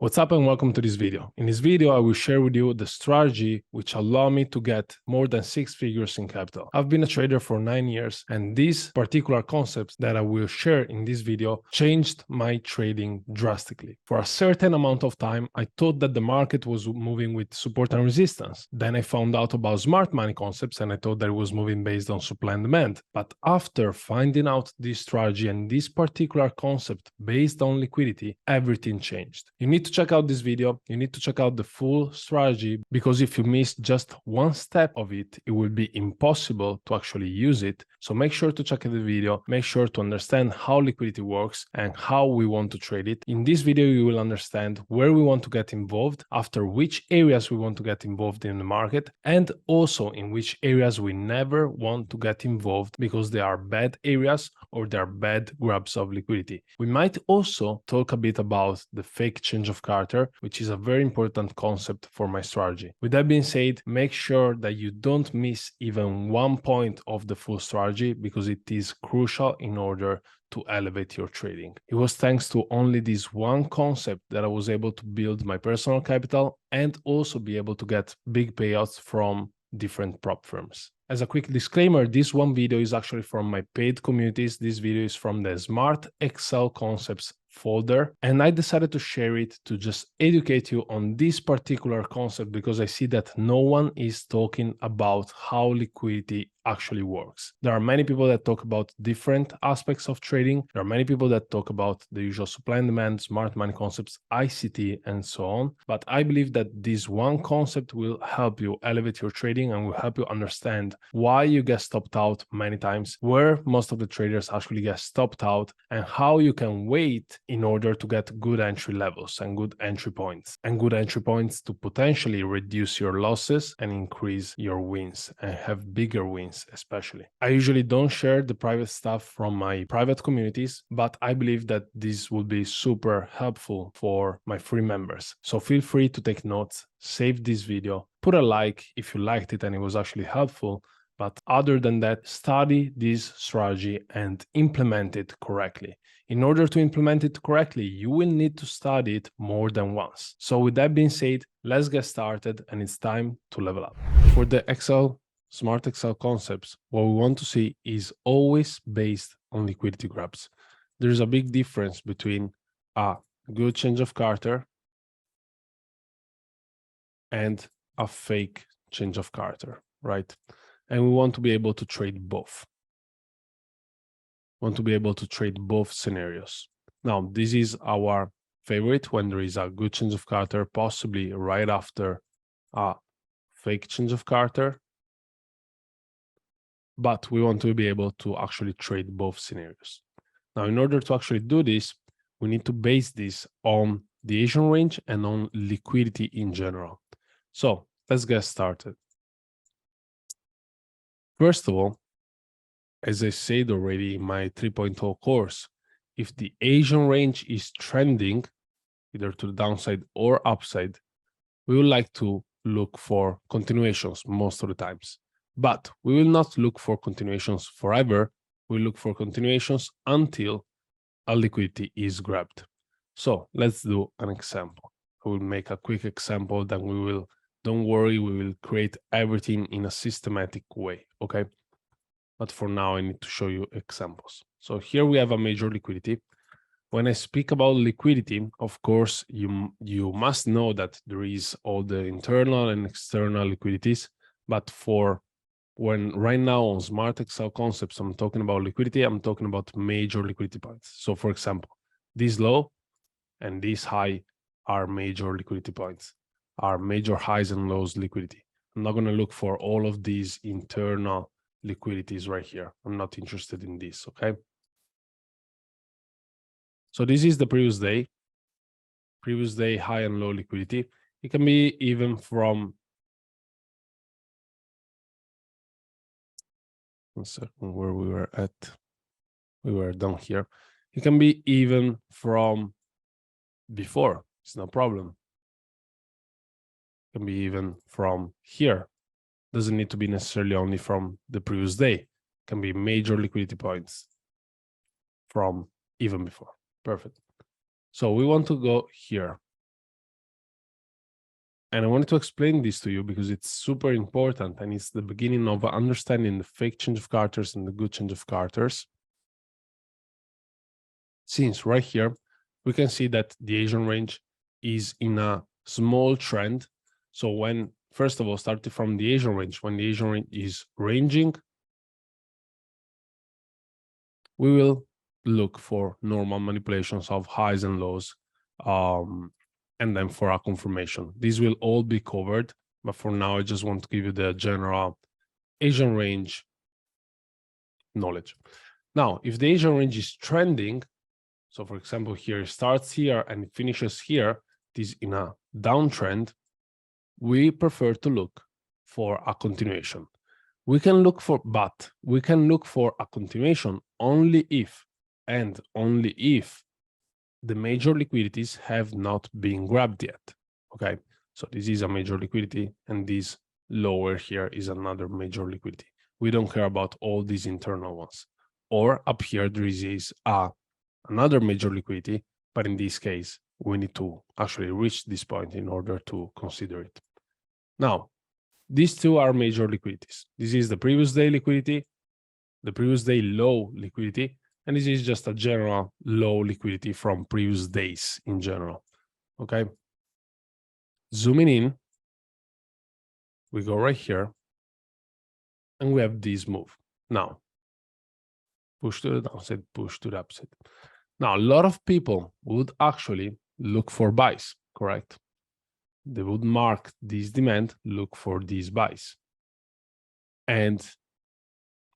What's up and welcome to this video. In this video, I will share with you the strategy which allowed me to get more than 6 figures in capital. I've been a trader for 9 years, and these particular concepts that I will share in this video changed my trading drastically. For a certain amount of time, I thought that the market was moving with support and resistance. Then I found out about smart money concepts and I thought that it was moving based on supply and demand. But after finding out this strategy and this particular concept based on liquidity, everything changed. You need to check out this video. You need to check out the full strategy, because if you miss just one step of it, it will be impossible to actually use it. So make sure to check out the video, make sure to understand how liquidity works and how we want to trade it. In this video, you will understand where we want to get involved, after which areas we want to get involved in the market, and also in which areas we never want to get involved because they are bad areas or they are bad grabs of liquidity. We might also talk a bit about the fake change of Carter, which is a very important concept for my strategy. With that being said, make sure that you don't miss even one point of the full strategy, because it is crucial in order to elevate your trading. It was thanks to only this one concept that I was able to build my personal capital and also be able to get big payouts from different prop firms. As a quick disclaimer, this one video is actually from my paid communities. This video is from the Smart Excel Concepts folder, and I decided to share it to just educate you on this particular concept, because I see that no one is talking about how liquidity actually works. There are many people that talk about different aspects of trading. There are many people that talk about the usual supply and demand, smart money concepts, ICT, and so on. But I believe that this one concept will help you elevate your trading and will help you understand why you get stopped out many times, where most of the traders actually get stopped out, and how you can wait in order to get good entry levels and good entry points to potentially reduce your losses and increase your wins and have bigger wins. Especially, I usually don't share the private stuff from my private communities, but I believe that this will be super helpful for my free members. So feel free to take notes, save this video, put a like if you liked it and it was actually helpful. But other than that, study this strategy and implement it correctly. In order to implement it correctly, you will need to study it more than once. So with that being said, let's get started, and it's time to level up. For the Smart Excel concepts, what we want to see is always based on liquidity grabs. There's a big difference between a good change of Carter and a fake change of Carter, right? And we want to be able to trade both. Want to be able to trade both scenarios. Now, this is our favorite when there is a good change of Carter, possibly right after a fake change of Carter. But we want to be able to actually trade both scenarios. Now, in order to actually do this, we need to base this on the Asian range and on liquidity in general. So let's get started. First of all, as I said already in my 3.0 course, if the Asian range is trending either to the downside or upside, we would like to look for continuations most of the times. But we will not look for continuations forever. We look for continuations until a liquidity is grabbed. So let's do an example. I will make a quick example, then don't worry, we will create everything in a systematic way, okay? But for now, I need to show you examples. So here we have a major liquidity. When I speak about liquidity, of course, you must know that there is all the internal and external liquidities, but when right now on Smart Excel concepts, I'm talking about liquidity, I'm talking about major liquidity points. So for example, this low and this high are major liquidity points, are major highs and lows liquidity. I'm not going to look for all of these internal liquidities right here. I'm not interested in this, okay? So this is the previous day high and low liquidity. It can be even from, one second, where we were at, we were down here. It can be even from before, it's no problem. It can be even from here. Doesn't need to be necessarily only from the previous day. It can be major liquidity points from even before. Perfect. So we want to go here. And I wanted to explain this to you because it's super important and it's the beginning of understanding the fake change of characters and the good change of characters. Since right here, we can see that the Asian range is in a small trend. So when, first of all, starting from the Asian range, when the Asian range is ranging, we will look for normal manipulations of highs and lows, and then for a confirmation. These will all be covered, but for now, I just want to give you the general Asian range knowledge. Now, if the Asian range is trending, so for example, here it starts here and it finishes here, it is in a downtrend, we prefer to look for a continuation. We can look for a continuation only if, and only if, the major liquidities have not been grabbed yet, okay? So this is a major liquidity, and this lower here is another major liquidity. We don't care about all these internal ones. Or up here, there is another major liquidity, but in this case, we need to actually reach this point in order to consider it. Now, these two are major liquidities. This is the previous day liquidity, the previous day low liquidity, and this is just a general low liquidity from previous days in general, okay? Zooming in, we go right here, and we have this move. Now, push to the downside, push to the upside. Now, a lot of people would actually look for buys, correct? They would mark this demand, look for these buys. And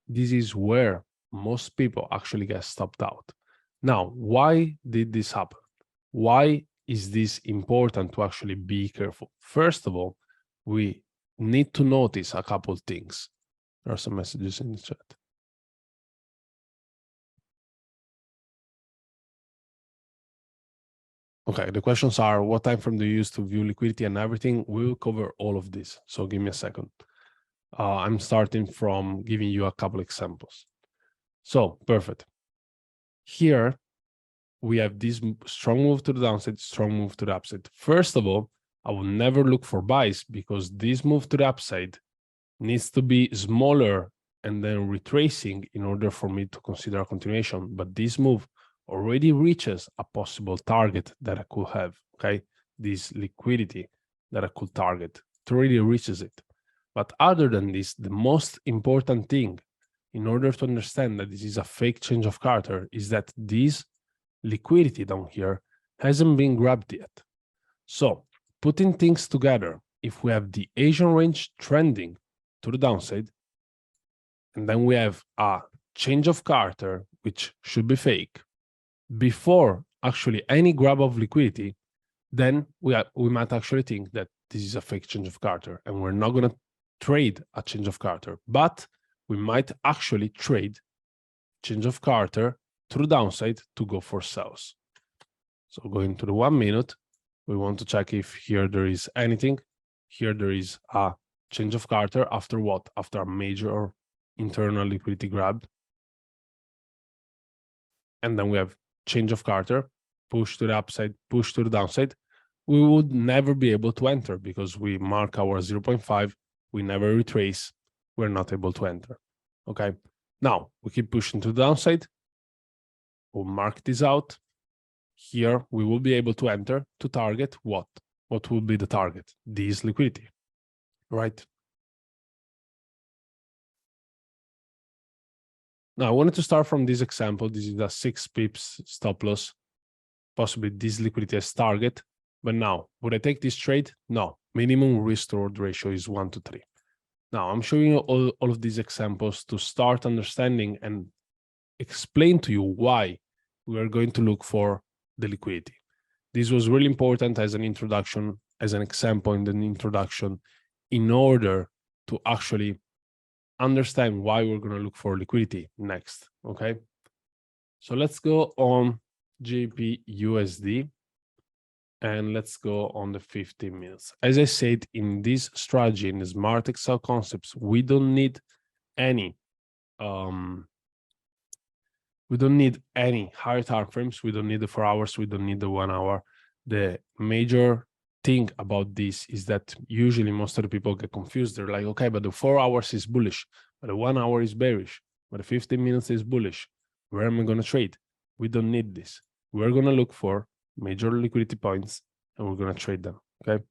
this is where most people actually get stopped out. Now, why did this happen? Why is this important to actually be careful? First of all, we need to notice a couple of things. There are some messages in the chat. Okay, the questions are, what time frame do you use to view liquidity and everything? We'll cover all of this, so give me a second. I'm starting from giving you a couple examples. So, perfect. Here, we have this strong move to the downside, strong move to the upside. First of all, I will never look for buys because this move to the upside needs to be smaller and then retracing in order for me to consider a continuation. But this move already reaches a possible target that I could have, okay? This liquidity that I could target, it already reaches it. But other than this, the most important thing in order to understand that this is a fake change of character is that this liquidity down here hasn't been grabbed yet. So putting things together, if we have the Asian range trending to the downside, and then we have a change of character, which should be fake, before actually any grab of liquidity, then we might actually think that this is a fake change of character, and we're not going to trade a change of character, but we might actually trade change of character to the downside to go for sells. So going to the 1 minute, we want to check if here there is anything. Here there is a change of character after what? After a major internal liquidity grab. And then we have change of character, push to the upside, push to the downside. We would never be able to enter because we mark our 0.5, we never retrace, we're not able to enter, okay? Now, we keep pushing to the downside, we'll mark this out. Here, we will be able to enter to target what? What will be the target? This liquidity, right? Now, I wanted to start from this example. This is a 6 pips stop loss, possibly this liquidity as target. But now, would I take this trade? No, minimum risk to reward ratio is 1 to 3. Now, I'm showing you all of these examples to start understanding and explain to you why we are going to look for the liquidity. This was really important as an introduction, as an example in the introduction, in order to actually understand why we're going to look for liquidity next, okay? So let's go on GBP/USD and let's go on the 15 minutes. As I said, in this strategy, in the Smart Excel concepts, we don't need any higher time frames. We don't need the 4 hours. We don't need the 1 hour. The major thing about this is that usually most of the people get confused. They're like, okay, but the 4 hours is bullish, but the 1 hour is bearish, but the 15 minutes is bullish. Where am I going to trade? We don't need this. We're going to look for major liquidity points and we're going to trade them, okay?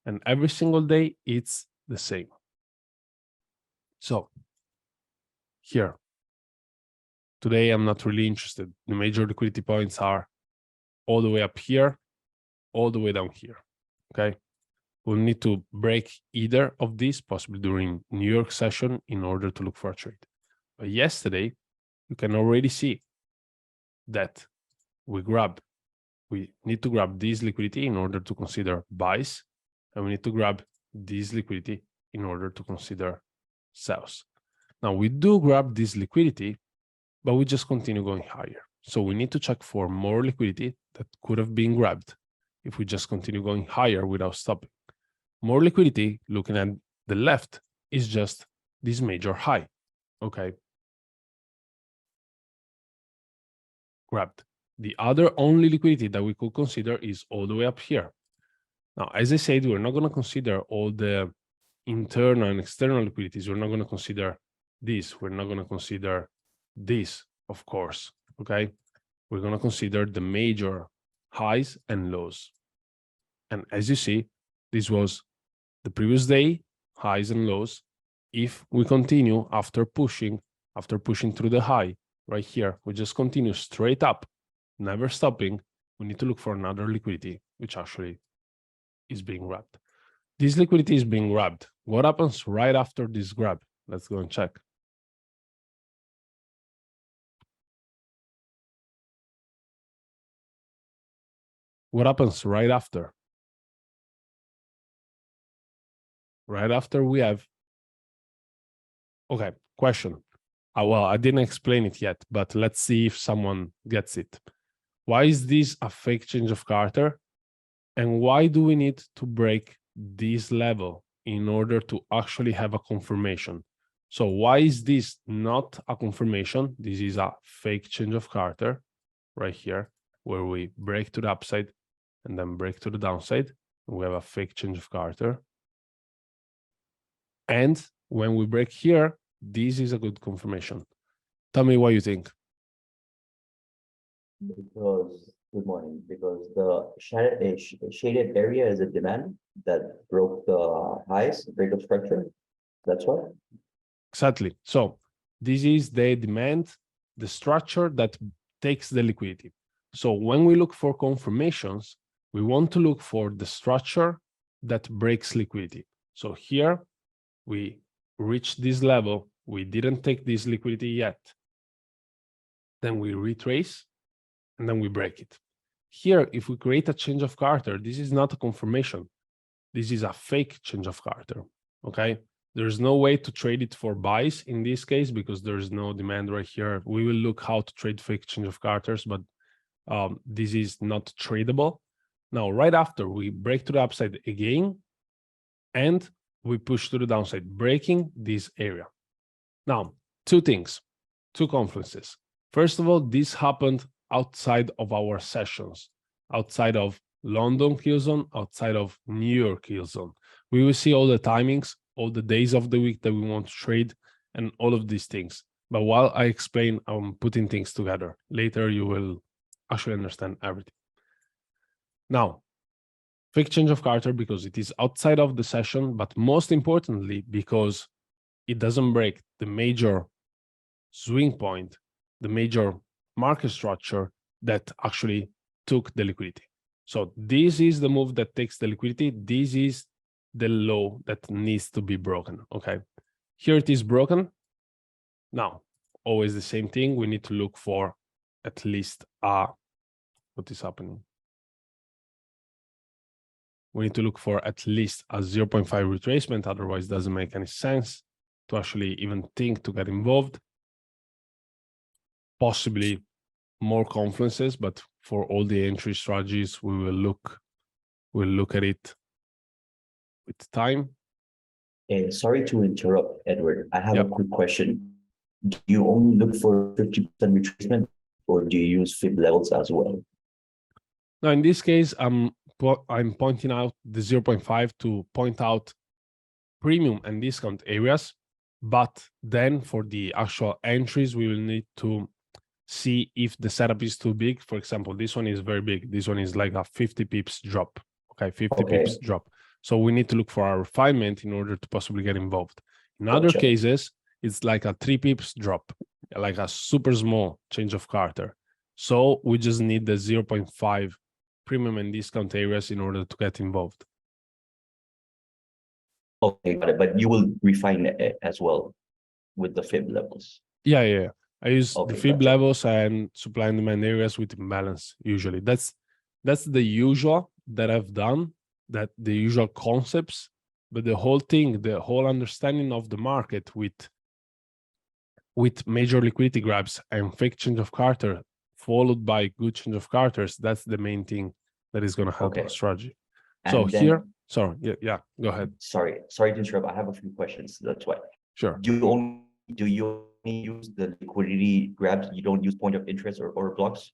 And every single day, it's the same. So here, today, I'm not really interested. The major liquidity points are all the way up here, all the way down here, okay? We'll need to break either of these, possibly during New York session, in order to look for a trade. But yesterday, you can already see that we need to grab this liquidity in order to consider buys, and we need to grab this liquidity in order to consider sells. Now, we do grab this liquidity, but we just continue going higher. So we need to check for more liquidity that could have been grabbed if we just continue going higher without stopping. More liquidity, looking at the left, is just this major high, okay? Grabbed. The other only liquidity that we could consider is all the way up here. Now, as I said, we're not going to consider all the internal and external liquidities. We're not going to consider this. We're not going to consider this, of course, okay? We're going to consider the major highs and lows. And as you see, this was the previous day, highs and lows. If we continue after pushing through the high right here, we just continue straight up, never stopping. We need to look for another liquidity, which actually is being grabbed. This liquidity is being grabbed. What happens right after this grab? Let's go and check. What happens right after? Right after we have, okay, question. Well, I didn't explain it yet, but let's see if someone gets it. Why is this a fake change of character? And why do we need to break this level in order to actually have a confirmation? So why is this not a confirmation? This is a fake change of character right here, where we break to the upside and then break to the downside. We have a fake change of character. And when we break here, this is a good confirmation. Tell me what you think. Because, good morning, because the shaded area is a demand that broke the highs, breakup structure. That's why. Exactly. So this is the demand, the structure that takes the liquidity. So when we look for confirmations, we want to look for the structure that breaks liquidity. So here we reached this level. We didn't take this liquidity yet. Then we retrace and then we break it. Here, if we create a change of character, this is not a confirmation. This is a fake change of character, okay? There's no way to trade it for buys in this case because there's no demand right here. We will look how to trade fake change of characters, but this is not tradable. Now, right after we break to the upside again, and we push to the downside, breaking this area. Now, two things, two confluences. First of all, this happened outside of our sessions, outside of London kill zone, outside of New York kill zone. We will see all the timings, all the days of the week that we want to trade, and all of these things. But while I explain, I'm putting things together. Later, you will actually understand everything. Now, fake change of character because it is outside of the session, but most importantly, because it doesn't break the major swing point, the major market structure that actually took the liquidity. So this is the move that takes the liquidity. This is the low that needs to be broken, okay? Here it is broken. Now, always the same thing. We need to look for at least what is happening? We need to look for at least a 0.5 retracement. Otherwise, it doesn't make any sense to actually even think to get involved. Possibly more confluences, but for all the entry strategies, we'll look at it with time. And sorry to interrupt, Edward. I have a quick question. Do you only look for 50% retracement or do you use fib levels as well? Now, in this case, I'm I'm pointing out the 0.5 to point out premium and discount areas, but then for the actual entries, we will need to see if the setup is too big. For example, this one is very big. This one is like a 50 pips drop. Okay, 50 pips drop. So we need to look for our refinement in order to possibly get involved. In other cases, it's like a 3 pips drop, like a super small change of character. So we just need the 0.5 premium and discount areas in order to get involved. Okay, got it. But you will refine it as well with the fib levels. Yeah. I use the fib levels and supply and demand areas with imbalance usually. That's the usual that I've done, that the usual concepts, but the whole thing, the whole understanding of the market with major liquidity grabs and fake change of character followed by good change of characters, that's the main thing that is going to help our strategy. So then, here, sorry, yeah, go ahead. Sorry to interrupt. I have a few questions. That's why. Sure. Do you only use the liquidity grabs? You don't use point of interest or blocks?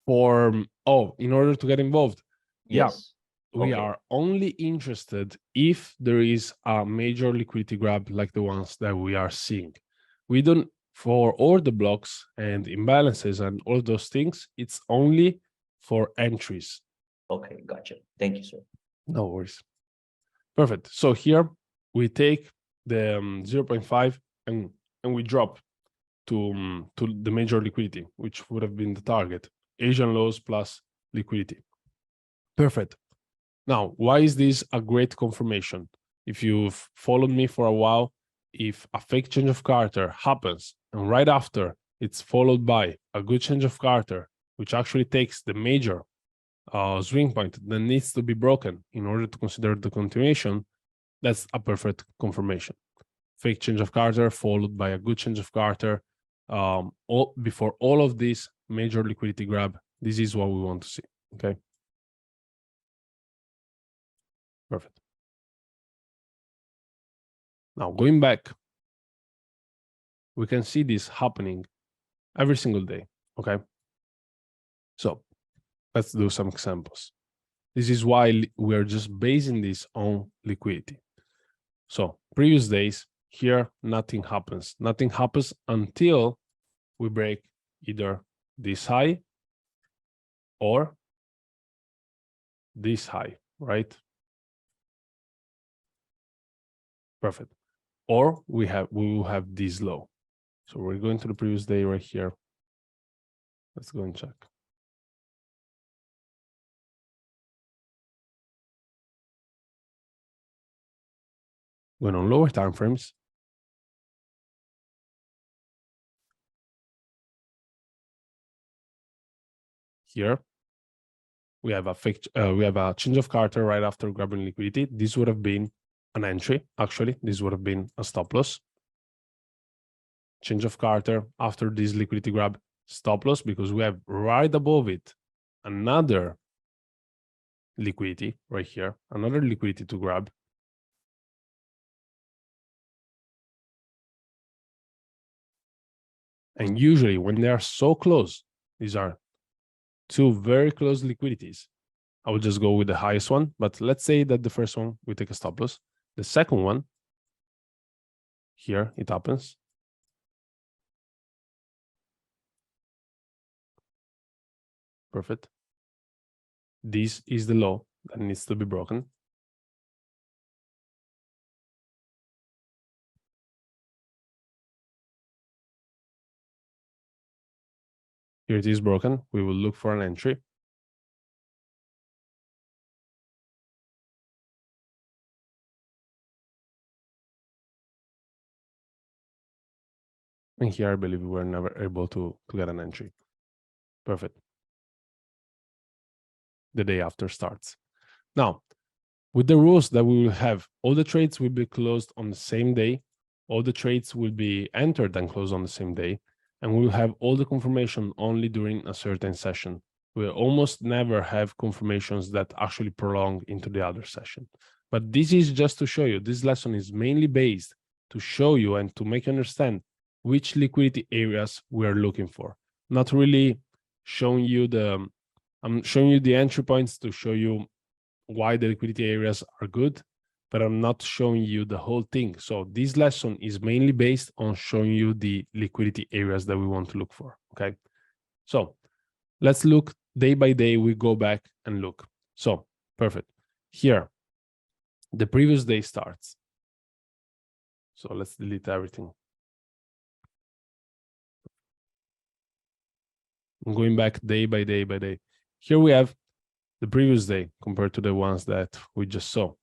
In order to get involved? Yes. Yeah. We are only interested if there is a major liquidity grab like the ones that we are seeing. We don't, for all the blocks and imbalances and all those things, it's only for entries. Okay, gotcha. Thank you, sir. No worries. Perfect. So here we take the 0.5 and we drop to the major liquidity, which would have been the target. Asian lows plus liquidity. Perfect. Now, why is this a great confirmation? If you've followed me for a while, if a fake change of character happens and right after it's followed by a good change of character, which actually takes the major swing point that needs to be broken in order to consider the continuation, that's a perfect confirmation. Fake change of character followed by a good change of character. Before all of this major liquidity grab, this is what we want to see. Okay. Perfect. Now going back, we can see this happening every single day. Okay. So let's do some examples. This is why we're just basing this on liquidity. So previous days, here, nothing happens. Nothing happens until we break either this high or this high, right? Perfect. Or we will have this low. So we're going to the previous day right here. Let's go and check. When on lower time frames, here we have a change of character right after grabbing liquidity. This would have been an entry. Actually, this would have been a stop loss. Change of character after this liquidity grab, stop loss, because we have right above it another liquidity right here, another liquidity to grab. And usually when they are so close, these are two very close liquidities. I will just go with the highest one, but let's say that the first one, we take a stop loss. The second one, here it happens. Perfect. This is the low that needs to be broken. Here it is broken. We will look for an entry. And here I believe we were never able to get an entry. Perfect. The day after starts. Now, with the rules that we will have, all the trades will be closed on the same day. All the trades will be entered and closed on the same day. And we will have all the confirmation only during a certain session. We'll almost never have confirmations that actually prolong into the other session. But this is just to show you, this lesson is mainly based to show you and to make you understand which liquidity areas we're looking for. Not really showing you the I'm showing you the entry points to show you why the liquidity areas are good, but I'm not showing you the whole thing. So this lesson is mainly based on showing you the liquidity areas that we want to look for, okay? So let's look day by day. We go back and look. So perfect. Here, the previous day starts. So let's delete everything. I'm going back day by day by day. Here we have the previous day compared to the ones that we just saw.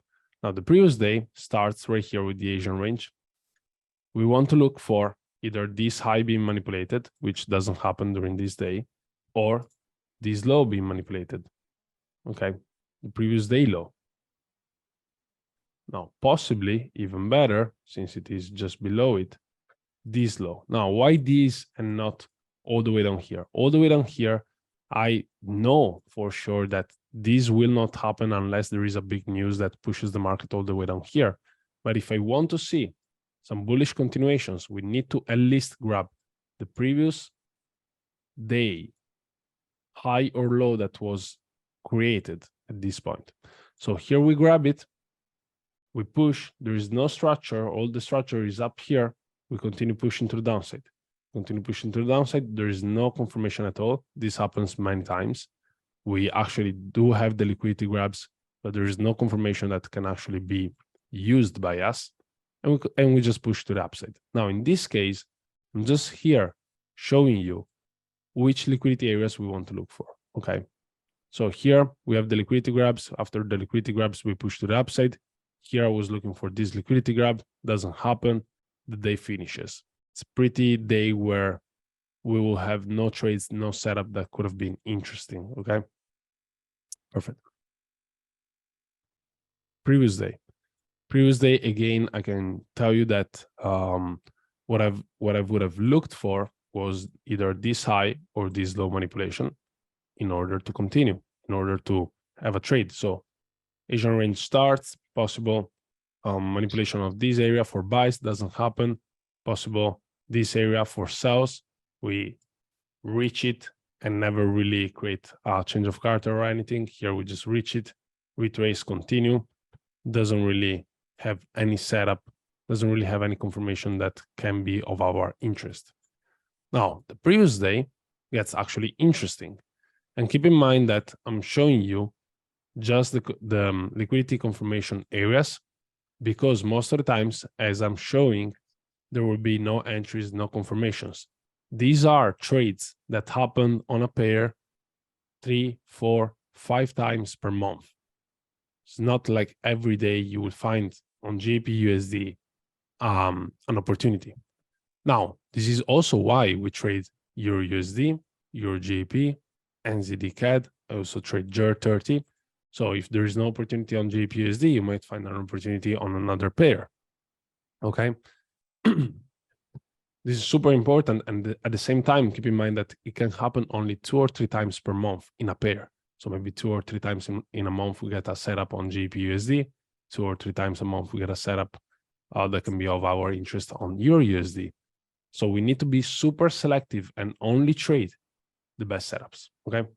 Now the previous day starts right here with the Asian range. We want to look for either this high being manipulated, which doesn't happen during this day, or this low being manipulated. Okay, the previous day low. Now, possibly even better, since it is just below it, this low. Now, why this and not all the way down here? All the way down here, I know for sure that this will not happen unless there is a big news that pushes the market all the way down here. But if I want to see some bullish continuations, we need to at least grab the previous day high or low that was created at this point. So here we grab it, we push, there is no structure, all the structure is up here, we continue pushing to the downside. Continue pushing to the downside, there is no confirmation at all. This happens many times. We actually do have the liquidity grabs, but there is no confirmation that can actually be used by us. And we just push to the upside. Now, in this case, I'm just here showing you which liquidity areas we want to look for, okay? So here we have the liquidity grabs. After the liquidity grabs, we push to the upside. Here I was looking for this liquidity grab, doesn't happen, the day finishes. It's a pretty day where we will have no trades, no setup that could have been interesting, okay? Perfect. Previous day, again, I can tell you that what I would have looked for was either this high or this low manipulation in order to continue, in order to have a trade. So Asian range starts, possible manipulation of this area for buys, doesn't happen. Possible this area for sells, we reach it and never really create a change of character or anything. Here we just reach it, retrace, continue. Doesn't really have any setup, doesn't really have any confirmation that can be of our interest. Now, the previous day gets actually interesting. And keep in mind that I'm showing you just the liquidity confirmation areas, because most of the times, as I'm showing, there will be no entries, no confirmations. These are trades that happen on a pair 3, 4, 5 times per month. It's not like every day you will find on GBP/USD an opportunity. Now, this is also why we trade Euro/USD, Euro/GBP, NZD/CAD. I also trade JER30. So if there is no opportunity on GBP/USD, you might find an opportunity on another pair. Okay. This is super important. And at the same time, keep in mind that it can happen only 2 or 3 times per month in a pair. So maybe 2 or 3 times in a month, we get a setup on GBP/USD. 2 or 3 times a month, we get a setup that can be of our interest on Euro/USD. So we need to be super selective and only trade the best setups, okay?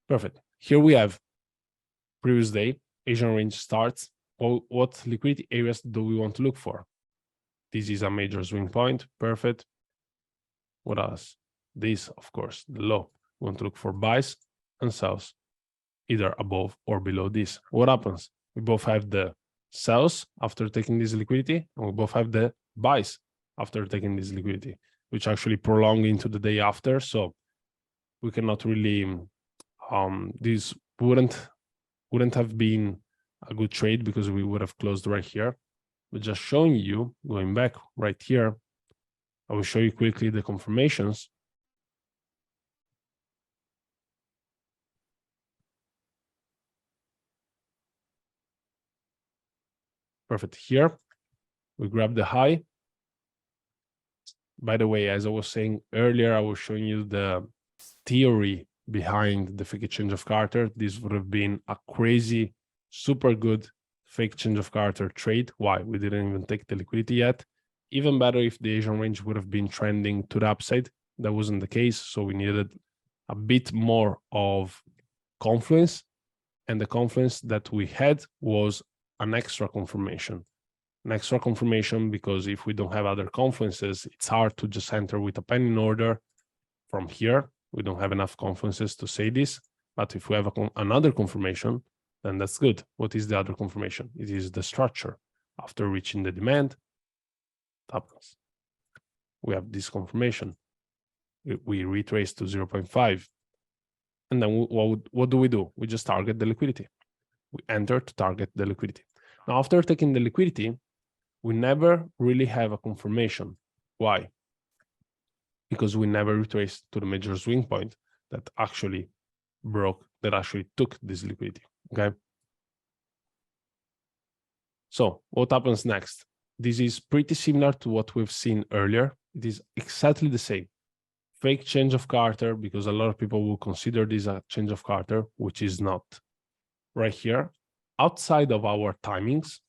Perfect. Here we have previous day, Asian range starts. What liquidity areas do we want to look for? This is a major swing point, perfect. What else? This, of course, the low. We want to look for buys and sells, either above or below this. What happens? We both have the sells after taking this liquidity, and we both have the buys after taking this liquidity, which actually prolong into the day after. So we cannot really, this wouldn't have been a good trade because we would have closed right here. But just showing you, going back right here, I will show you quickly the confirmations. Perfect. Here, we grab the high. By the way, as I was saying earlier, I was showing you the theory behind the fake change of character. This would have been a crazy, super good fake change of character trade. Why? We didn't even take the liquidity yet. Even better if the Asian range would have been trending to the upside. That wasn't the case, so we needed a bit more of confluence, and the confluence that we had was an extra confirmation. An extra confirmation because if we don't have other confluences, it's hard to just enter with a pending order from here. We don't have enough confluences to say this, but if we have another confirmation, then that's good. What is the other confirmation? It is the structure. After reaching the demand, we have this confirmation. We retrace to 0.5. And then what do? We just target the liquidity. We enter to target the liquidity. Now, after taking the liquidity, we never really have a confirmation. Why? Because we never retraced to the major swing point that actually took this liquidity, okay? So what happens next? This is pretty similar to what we've seen earlier. It is exactly the same. Fake change of Carter, because a lot of people will consider this a change of Carter, which is not. Right here, outside of our timings,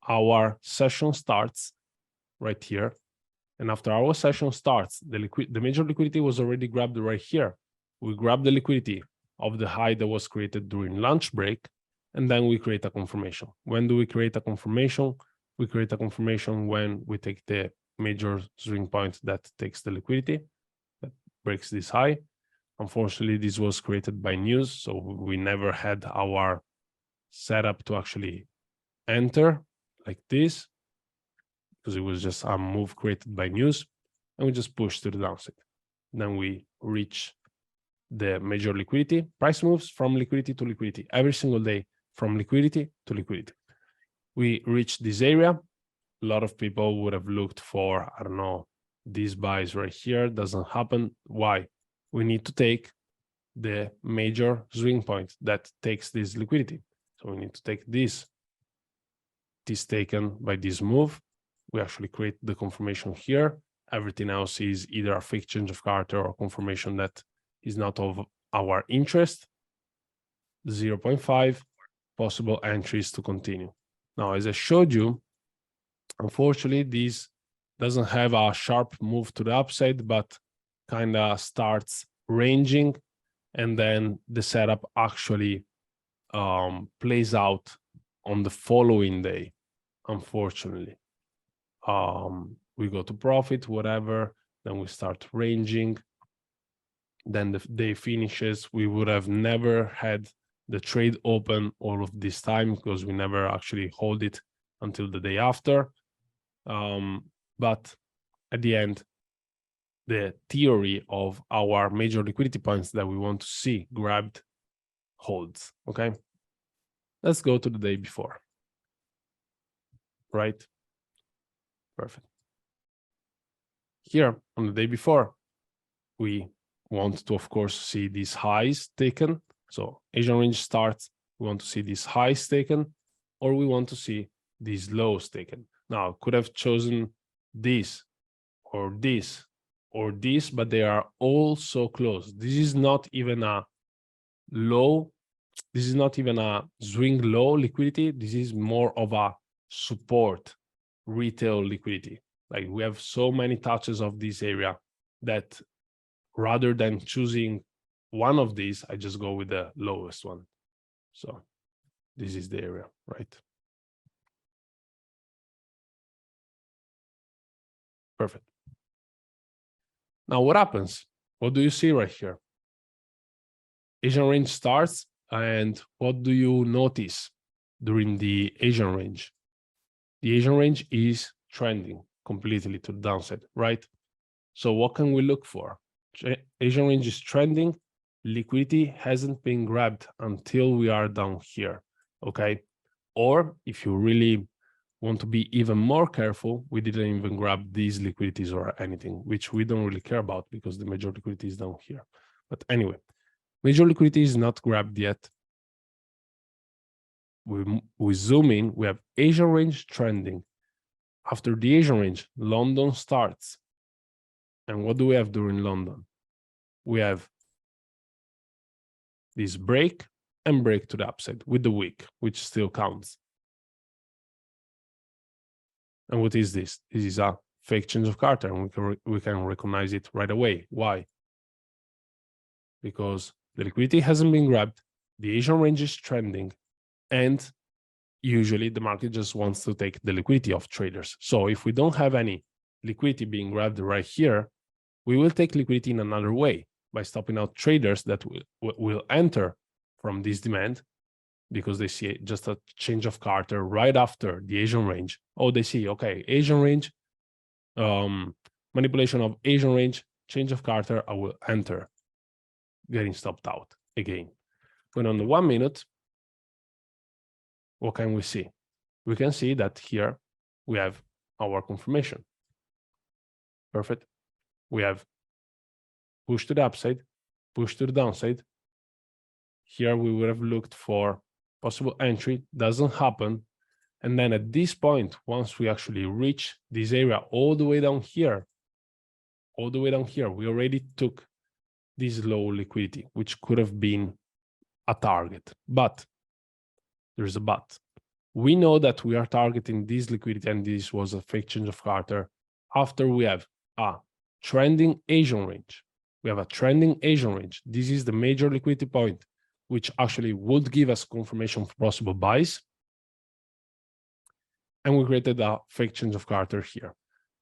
our session starts right here. And after our session starts, the major liquidity was already grabbed right here. We grab the liquidity of the high that was created during lunch break, and then we create a confirmation. When do we create a confirmation? We create a confirmation when we take the major swing point that takes the liquidity, that breaks this high. Unfortunately, this was created by news, so we never had our setup to actually enter like this, because it was just a move created by news, and we just push to the downside. Then we reach the major liquidity. Price moves from liquidity to liquidity every single day, from liquidity to liquidity. We reach this area. A lot of people would have looked for, I don't know, these buys right here. Doesn't happen. Why? We need to take the major swing point that takes this liquidity. So we need to take this. This taken by this move. We actually create the confirmation here. Everything else is either a fake change of Carter or confirmation that is not of our interest. 0.5 possible entries to continue. Now, as I showed you, unfortunately, this doesn't have a sharp move to the upside, but kind of starts ranging, and then the setup actually plays out on the following day, unfortunately. We go to profit, whatever, then we start ranging, then the day finishes. We would have never had the trade open all of this time because we never actually hold it until the day after. But at the end, the theory of our major liquidity points that we want to see grabbed holds, okay? Let's go to the day before, right? Perfect. Here on the day before, we want to, of course, see these highs taken. So Asian range starts, we want to see these highs taken, or we want to see these lows taken. Now, I could have chosen this or this or this, but they are all so close. This is not even a low. This is not even a swing low liquidity. This is more of a support retail liquidity. Like, we have so many touches of this area that rather than choosing one of these, I just go with the lowest one. So this is the area, right? Perfect. Now what happens? What do you see right here? Asian range starts, and what do you notice during the Asian range? The Asian range is trending completely to the downside, right? So what can we look for? Asian range is trending. Liquidity hasn't been grabbed until we are down here, okay? Or if you really want to be even more careful, we didn't even grab these liquidities or anything, which we don't really care about because the major liquidity is down here. But anyway, major liquidity is not grabbed yet. We zoom in, we have Asian range trending. After the Asian range, London starts. And what do we have during London? We have this break and break to the upside with the wick, which still counts. And what is this? This is a fake change of Carter, and we can recognize it right away. Why? because the liquidity hasn't been grabbed, the Asian range is trending, and usually the market just wants to take the liquidity of traders. So if we don't have any liquidity being grabbed right here, we will take liquidity in another way by stopping out traders that will enter from this demand because they see just a change of character right after the Asian range. Oh, they see, okay, Asian range, manipulation of Asian range, change of character, I will enter, getting stopped out again. Going on the 1 minute, what can we see? We can see that here we have our confirmation. Perfect. We have push to the upside, push to the downside. Here we would have looked for possible entry, doesn't happen. And then at this point, once we actually reach this area all the way down here, we already took this low liquidity, which could have been a target. But there's a but. We know that we are targeting this liquidity, and this was a fake change of character after we have a trending Asian range. We have a trending Asian range. This is the major liquidity point, which actually would give us confirmation for possible buys. And we created a fake change of character here.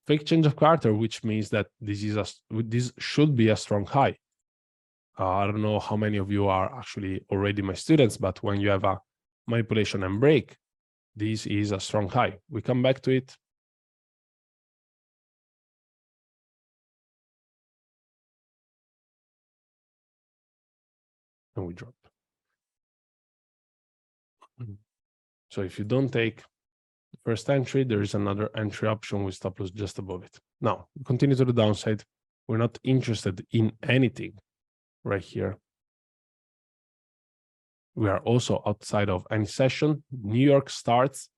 Fake change of character, which means that this should be a strong high. I don't know how many of you are actually already my students, but when you have a manipulation and break, this is a strong high. We come back to it. And we drop. So if you don't take the first entry, there is another entry option with stop loss just above it. Now, we continue to the downside. We're not interested in anything right here. We are also outside of any session. New York starts.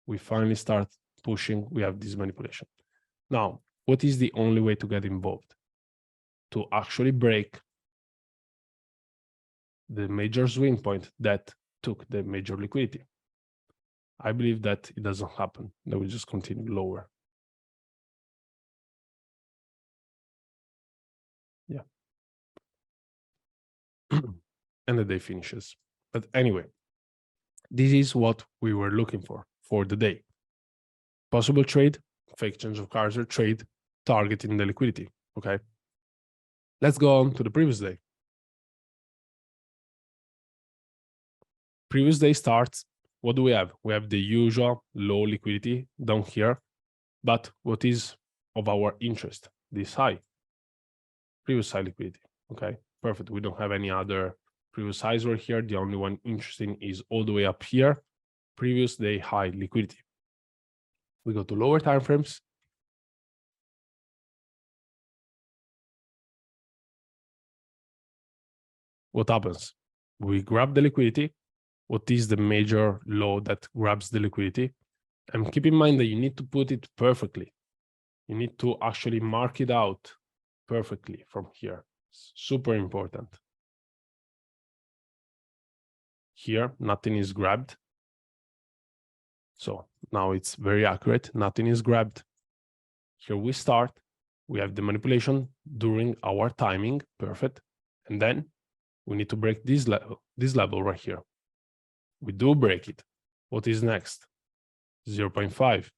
We finally start pushing. We have this manipulation. Now, what is the only way to get involved? To actually break the major swing point that took the major liquidity. I believe that it doesn't happen. That we just continue lower. Yeah. And the day finishes. But anyway, this is what we were looking for the day. Possible trade, fake change of character trade, targeting the liquidity. Okay. Let's go on to the previous day. Previous day starts. What do we have? We have the usual low liquidity down here. But what is of our interest? This high. Previous high liquidity. Okay, perfect. We don't have any other previous highs right here. The only one interesting is all the way up here. Previous day high liquidity. We go to lower time frames. What happens? We grab the liquidity. What is the major low that grabs the liquidity? And keep in mind that you need to put it perfectly. You need to actually mark it out perfectly from here. It's super important. Here, nothing is grabbed. So now it's very accurate. Nothing is grabbed. Here we start. We have the manipulation during our timing. Perfect. And then we need to break this level right here. We do break it. What is next? 0.5.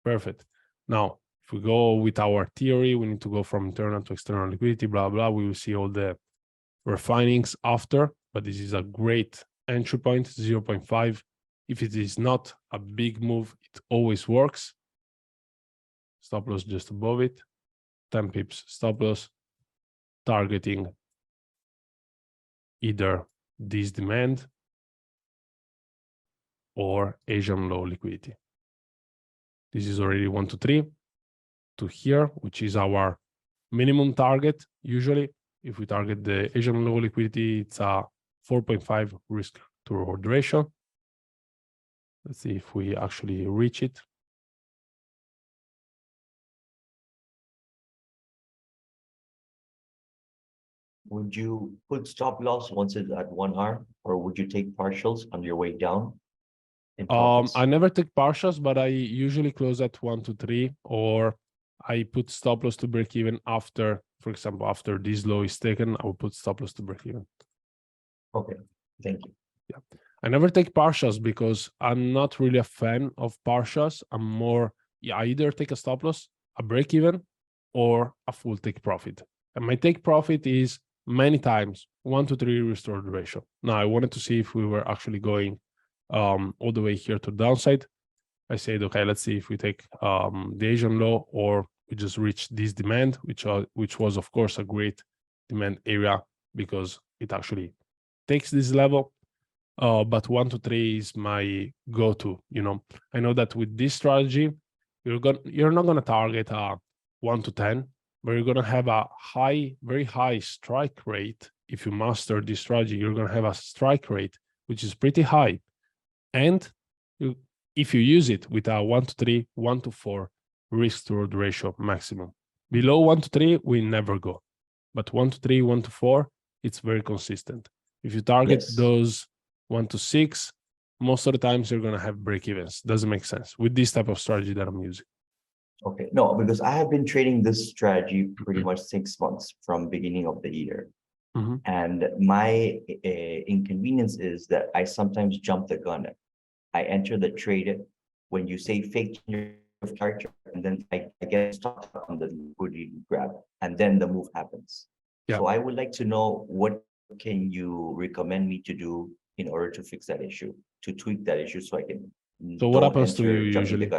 Perfect. Now, if we go with our theory, we need to go from internal to external liquidity, blah, blah. We will see all the refinings after, but this is a great entry point, 0.5. If it is not a big move, it always works. Stop loss just above it. 10 pips stop loss, targeting either this demand or Asian low liquidity. This is already 1 to 3 to here, which is our minimum target. Usually, if we target the Asian low liquidity, it's a 4.5 risk to reward ratio. Let's see if we actually reach it. Would you put stop loss once it's at 1 hour, or would you take partials on your way down? I never take partials, but I usually close at 1 to 3, or I put stop loss to break even after, for example, after this low is taken, I will put stop loss to break even. Okay, thank you. Yeah, I never take partials because I'm not really a fan of partials. I'm more, I either take a stop loss, a break even, or a full take profit. And my take profit is many times 1 to 3 restored ratio. Now I wanted to see if we were actually going all the way here to the downside. I said, okay, let's see if we take the Asian low or we just reach this demand, which was of course a great demand area because it actually takes this level. But 1 to 3 is my go-to. I know that with this strategy, you're not gonna target a 1 to 10, but you're gonna have a very high strike rate. If you master this strategy, you're gonna have a strike rate which is pretty high, and if you use it with a 1 to 3, 1 to 4 risk to reward ratio maximum. Below 1 to 3, we never go, but 1 to 3, 1 to 4, it's very consistent. If you target those 1 to 6, most of the times you're going to have break evens. Doesn't make sense with this type of strategy that I'm using. Okay, no, because I have been trading this strategy pretty much 6 months from beginning of the year. And my inconvenience is that I sometimes jump the gun. I enter the trade when you say fake of character, and then I get stuck on the liquidity grab, and then the move happens. Yeah. So I would like to know, what can you recommend me to do in order to fix that issue, to tweak that issue, so I can. So what happens to you usually?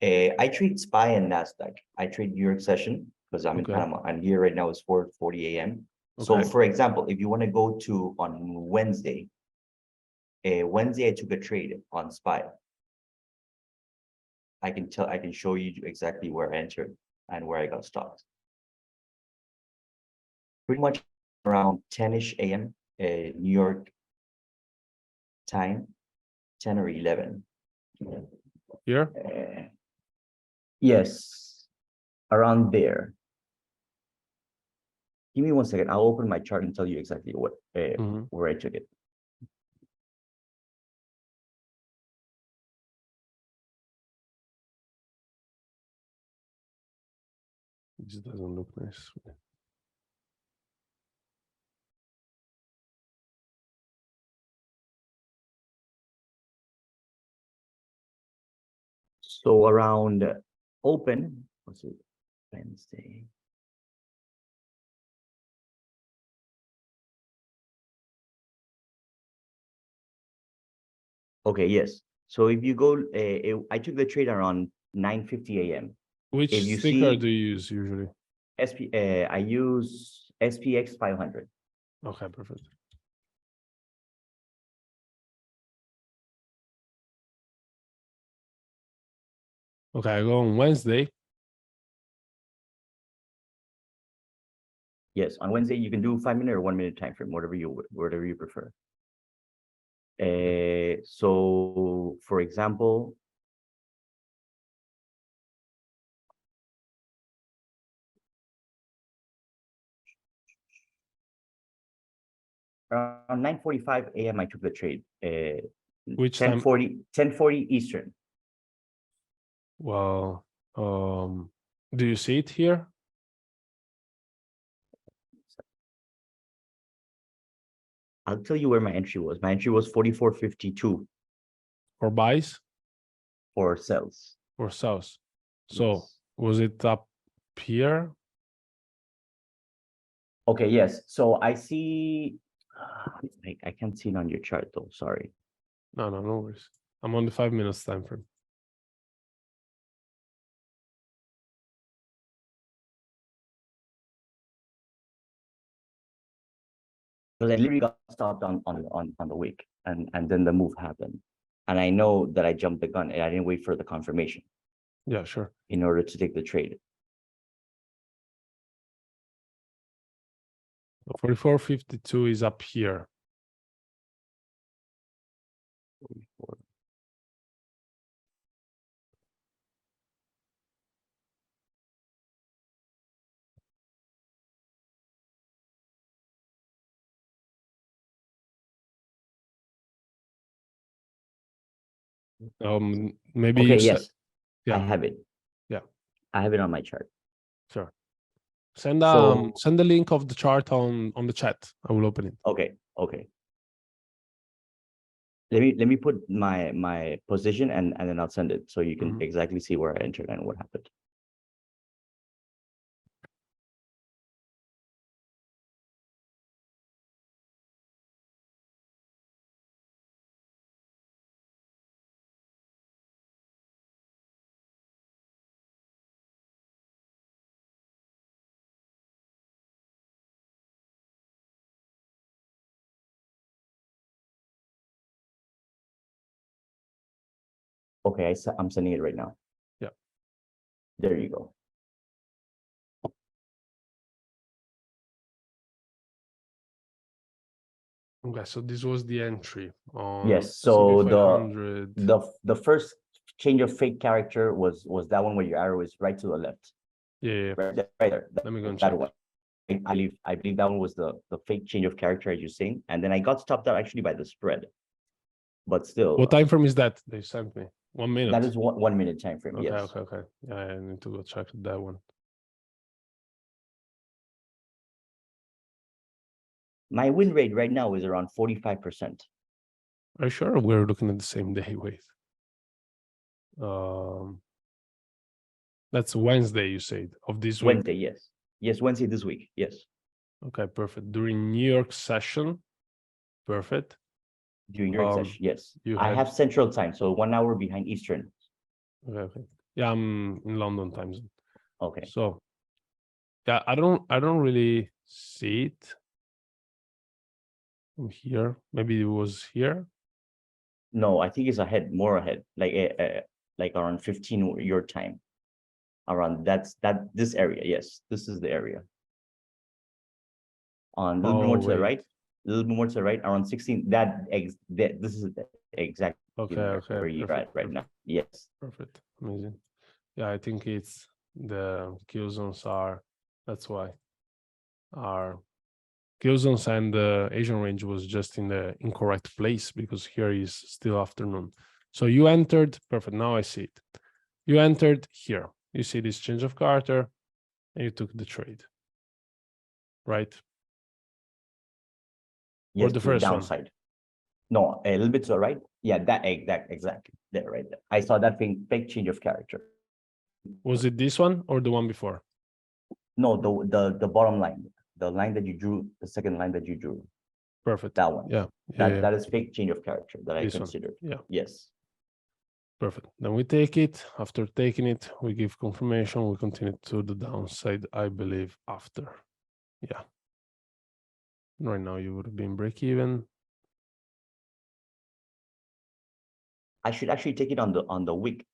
I trade SPY and NASDAQ. I trade New York session because I'm in Panama, and here right now is 4:40 a.m. So for example, if you want to go to on Wednesday, I took a trade on SPY. I can show you exactly where I entered and where I got stopped. Pretty much around 10-ish a.m. New York time, 10 or 11. Here? Yes, around there. Give me 1 second. I'll open my chart and tell you exactly what where I took it. It just doesn't look nice. So around open, what's it, Wednesday? Okay, yes. So if you go, I took the trade around 9:50 a.m. Which sticker do you use usually? I use SPX 500. Okay, perfect. Okay, I go on Wednesday. Yes, on Wednesday you can do 5-minute or 1-minute time frame, whatever you prefer. So for example, around 9:45 a.m. I took the trade. Which 10:40 Eastern. Well, do you see it here? I'll tell you where my entry was. My entry was 44.52. For buys? For sells. For sells. So was it up here? Okay, yes. So I see, I can't see it on your chart though, sorry. No worries. I'm on the 5 minutes time frame. Because I literally got stopped on the wick, and then the move happened. And I know that I jumped the gun and I didn't wait for the confirmation. Yeah, sure. In order to take the trade. 44.52 is up here. 44. Maybe okay, you yes. said, yeah. I have it. Yeah. I have it on my chart. Sure. Send So send the link of the chart on the chat. I will open it. okay. Let me put my position and then I'll send it so you can exactly see where I entered and what happened. Okay, I'm sending it right now. Yeah. There you go. Okay, so this was the entry on Yes. So the first change of fake character was that one where your arrow is right to the left. Yeah. Right there. Let me go and that check. one. I believe that one was the fake change of character, as you're saying, and then I got stopped out actually by the spread. But still, what time frame is that they sent me? 1 minute. That is 1 minute time frame. Okay, yes. okay. Yeah, I need to go check that one. My win rate right now is around 45%. Are you sure we're looking at the same day? Wait. That's Wednesday, you said, of this week. Wednesday, yes. Yes, Wednesday this week. Yes. Okay, perfect. During New York session, perfect. During New York session, yes. I have Central time, so 1 hour behind Eastern. Okay. Yeah, I'm in London time zone. Okay. So yeah, I don't really see it from here. Maybe it was here. No, I think it's ahead, more ahead, like around 15 your time. Around this area. Yes, this is the area. On a little bit more to the right, a little bit more to the right, around 16. This is the exact where you're at right now. Yes. Perfect. Amazing. Yeah, I think it's the kill zones are, that's why our kill zones and the Asian range was just in the incorrect place because here is still afternoon. So you entered, perfect. Now I see it. You entered here. You see this change of character and you took the trade, right? Yes, or the to the first downside. one? No, a little bit to the right. Yeah, that exactly there, right there. I saw that big change of character. Was it this one or the one before? No, the bottom line, the line that you drew, the second line that you drew. Perfect. That one. Yeah. That is fake change of character that This I considered. one. Yeah. Yes. Perfect. Then we take it. After taking it, we give confirmation. We continue to the downside, I believe, after. Yeah. Right now, you would have been break even. I should actually take it on the wick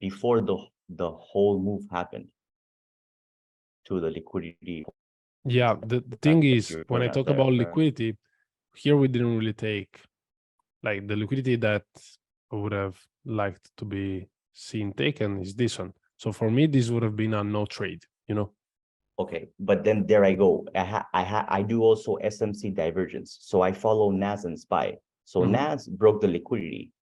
before the whole move happened to the liquidity. Yeah, the thing is, when I talk about liquidity, here we didn't really take like the liquidity that I would have liked to be seen taken is this one. So for me, this would have been a no trade, you know. Okay, but then there I go. I do also SMC divergence. So I follow NAS and SPY. So NAS broke the liquidity.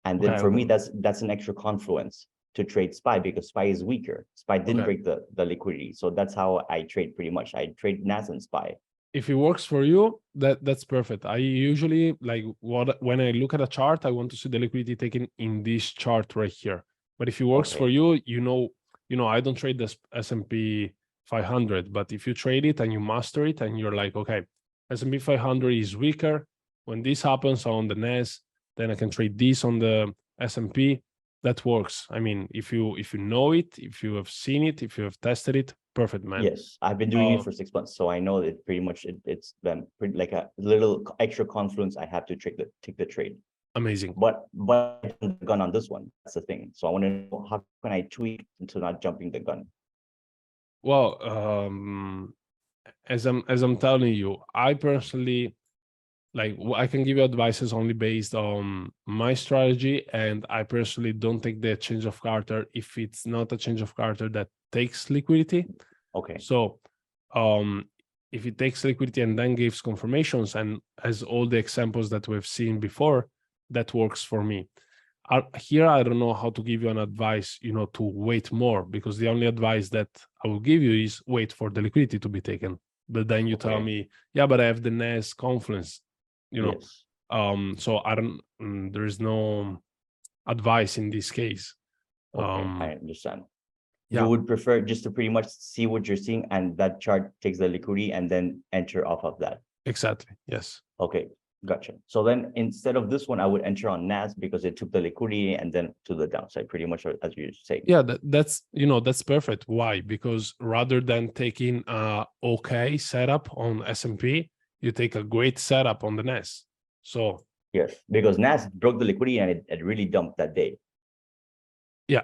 And then for me, that's an extra confluence to trade SPY because SPY is weaker. SPY didn't break the liquidity. So that's how I trade pretty much. I trade NAS and SPY. If it works for you, that's perfect. I usually like when I look at a chart, I want to see the liquidity taken in this chart right here. But if it works for you, you know, I don't trade the S&P 500, but if you trade it and you master it and you're like, okay, S&P 500 is weaker. When this happens on the NAS, then I can trade this on the S&P. That works. I mean, if you know it, if you have seen it, if you have tested it, perfect, man. Yes, I've been doing it for 6 months, so I know that pretty much it's been pretty like a little extra confluence I have to take the trade. Amazing. But the gun on this one, that's the thing. So I want to know how can I tweak into not jumping the gun. Well, as I'm telling you, I personally like I can give you advices only based on my strategy, and I personally don't take the change of character if it's not a change of character that takes liquidity. Okay. So, if it takes liquidity and then gives confirmations and has all the examples that we've seen before, that works for me. here I don't know how to give you an advice, to wait more, because the only advice that I will give you is wait for the liquidity to be taken. But then you tell me, yeah, but I have the NAS confluence, Yes. so I don't. There is no advice in this case. Okay, I understand. Yeah. You would prefer just to pretty much see what you're seeing, and that chart takes the liquidity and then enter off of that. Exactly. Yes. Okay, gotcha. So then instead of this one, I would enter on NAS because it took the liquidity and then to the downside, pretty much as you say. Yeah, that's perfect. Why? Because rather than taking a okay setup on S&P, you take a great setup on the NAS. So yes, because NAS broke the liquidity and it really dumped that day. Yeah.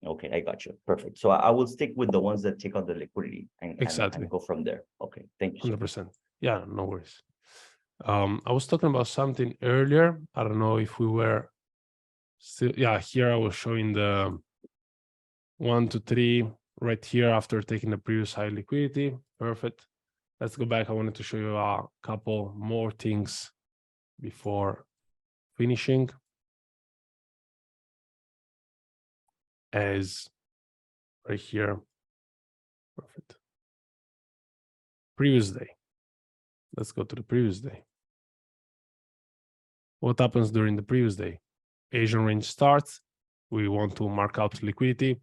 Okay, I got you. Perfect. So I will stick with the ones that take out the liquidity and go from there. Okay, thank you. 100%. Yeah, no worries. I was talking about something earlier. I don't know if we were still. Yeah, here I was showing the 1 to 3 right here after taking the previous high liquidity. Perfect. Let's go back. I wanted to show you a couple more things before finishing. As right here. Perfect. Previous day. Let's go to the previous day. What happens during the previous day? Asian range starts. We want to mark out liquidity.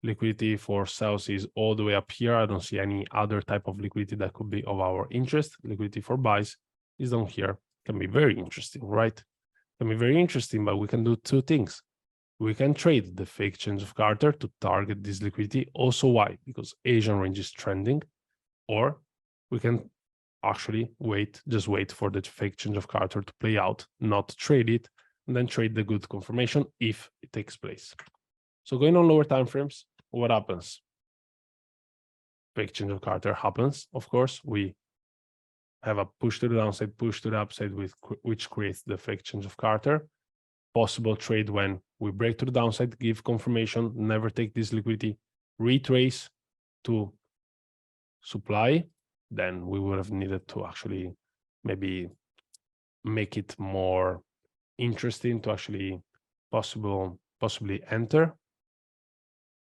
Liquidity for sales is all the way up here. I don't see any other type of liquidity that could be of our interest. Liquidity for buys is down here. Can be very interesting, right? Can be very interesting, but we can do two things. We can trade the fake change of Carter to target this liquidity. Also, why? Because Asian range is trending. Or we can actually just wait for the fake change of Carter to play out, not trade it, and then trade the good confirmation if it takes place. So going on lower time frames, what happens? Fake change of Carter happens. Of course, we have a push to the downside, push to the upside, which creates the fake change of Carter. Possible trade when we break to the downside, give confirmation, never take this liquidity, retrace to supply, then we would have needed to actually maybe make it more interesting to actually possibly enter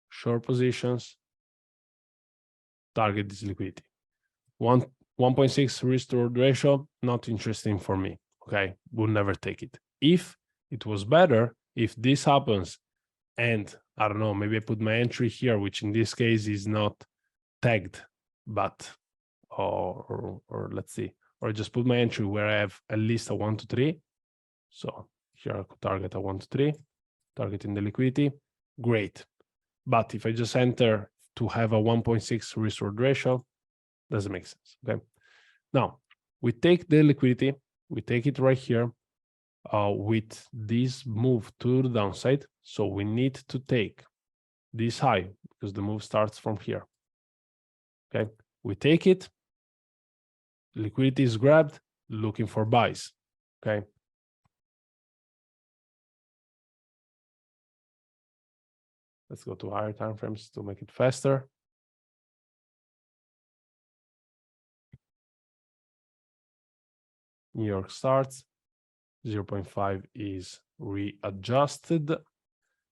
short positions, target this liquidity. 1.6 restored ratio, not interesting for me. Okay, we'll never take it. If it was better, if this happens, and I don't know, maybe I put my entry here, which in this case is not tagged, but or let's see, or just put my entry where I have at least a 1 to 3. So here I could target a 1 to 3, targeting the liquidity. Great. But if I just enter to have a 1.6 restored ratio, doesn't make sense. Okay. Now we take the liquidity, we take it right here with this move to the downside. So we need to take this high because the move starts from here. Okay. We take it. Liquidity is grabbed, looking for buys. Okay. Let's go to higher time frames to make it faster. New York starts, 0.5 is readjusted.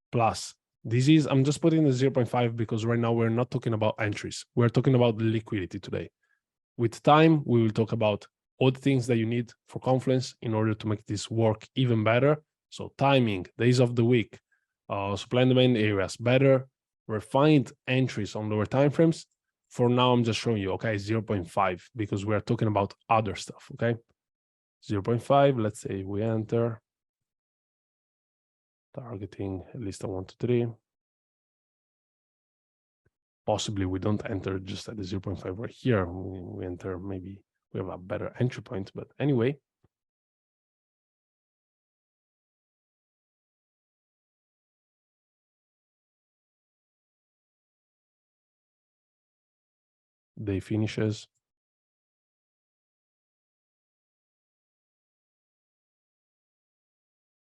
Plus, this is, I'm just putting the 0.5 because right now we're not talking about entries. We're talking about liquidity today. With time, we will talk about all the things that you need for Confluence in order to make this work even better. So timing, days of the week, supply and demand areas, better refined entries on lower time frames. For now, I'm just showing you, okay, 0.5 because we're talking about other stuff, okay? 0.5, let's say we enter, targeting at least a 1 to 3. Possibly we don't enter just at the 0.5 right here. We enter, maybe we have a better entry point, but anyway. Day finishes.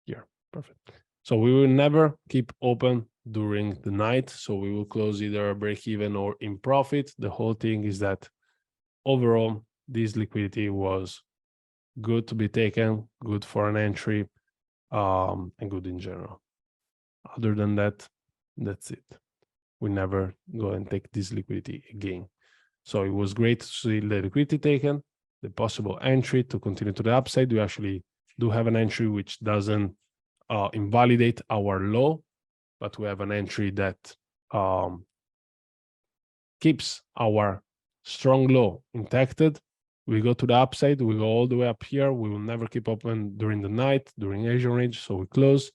Here, perfect. So we will never keep open during the night. So we will close either a break even or in profit. The whole thing is that overall, this liquidity was good to be taken, good for an entry. and good in general. Other than that, that's it. We never go and take this liquidity again. So it was great to see the liquidity taken, the possible entry to continue to the upside. We actually do have an entry which doesn't invalidate our low, but we have an entry that keeps our strong low intact. We go to the upside, we go all the way up here. We will never keep open during the night, during Asian range. So we close,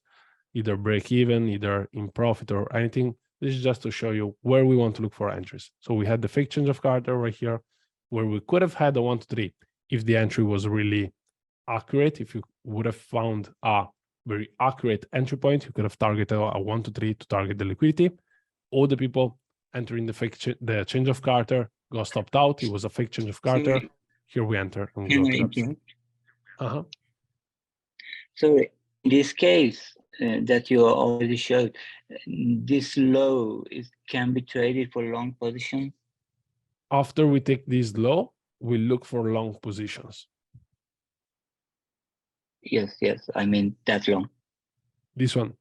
either break even, either in profit or anything. This is just to show you where we want to look for entries. So we had the fake change of Carter right here, where we could have had a 1 to 3 if the entry was really accurate. If you would have found a very accurate entry point, you could have targeted a 1 to 3 to target the liquidity. All the people entering the change of Carter got stopped out. It was a fake change of Carter. Sorry. Here we enter and Can go I to interrupt? So in this case that you already showed, this low can be traded for long position. After we take this low, we look for long positions. Yes, I mean that long. This one.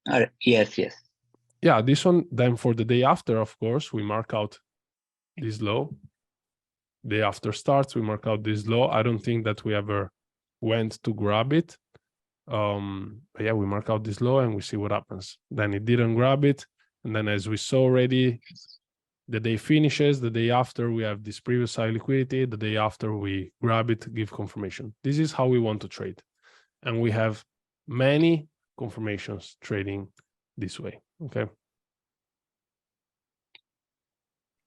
All right. Yes. Yeah, this one. Then for the day after, of course, we mark out this low. Day after starts, we mark out this low. I don't think that we ever went to grab it. But yeah, we mark out this low and we see what happens. Then it didn't grab it. And then as we saw already, the day finishes. The day after, we have this previous high liquidity. The day after, we grab it, give confirmation. This is how we want to trade. And we have many confirmations trading this way. Okay.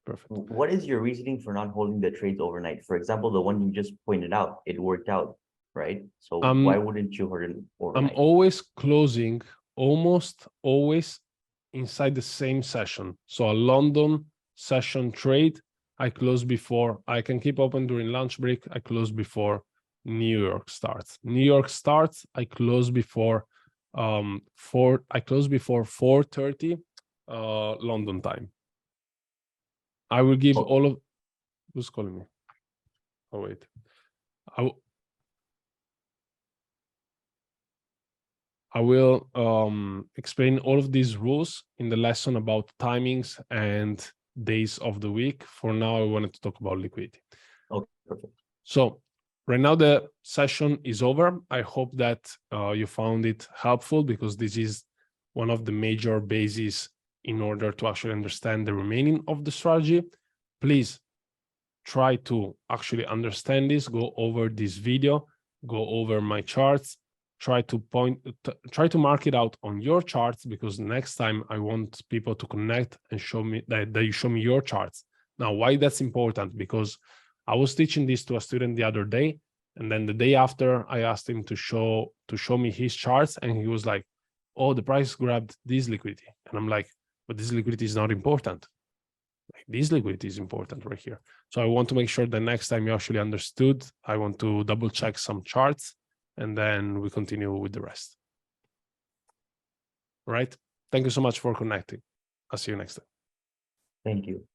Perfect. What is your reasoning for not holding the trades overnight? For example, the one you just pointed out, it worked out, right? So why wouldn't you hold it overnight? I'm always closing, almost always inside the same session. So a London session trade, I close before. I can keep open during lunch break. I close before New York starts. New York starts, I close before 4:30 London time. I will give all of, who's calling me? Oh, wait. I will explain all of these rules in the lesson about timings and days of the week. For now, I wanted to talk about liquidity. Okay, perfect. So right now the session is over. I hope that you found it helpful, because this is one of the major bases in order to actually understand the remaining of the strategy. Please try to actually understand this, go over this video, go over my charts, try to mark it out on your charts, because next time I want people to connect and show me that you show me your charts. Now, why that's important? Because I was teaching this to a student the other day, and then the day after I asked him to show me his charts, and he was like, oh, the price grabbed this liquidity. And I'm like, but this liquidity is not important. Like, this liquidity is important right here. So I want to make sure that next time you actually understood. I want to double check some charts, and then we continue with the rest. All right. Thank you so much for connecting. I'll see you next time. Thank you.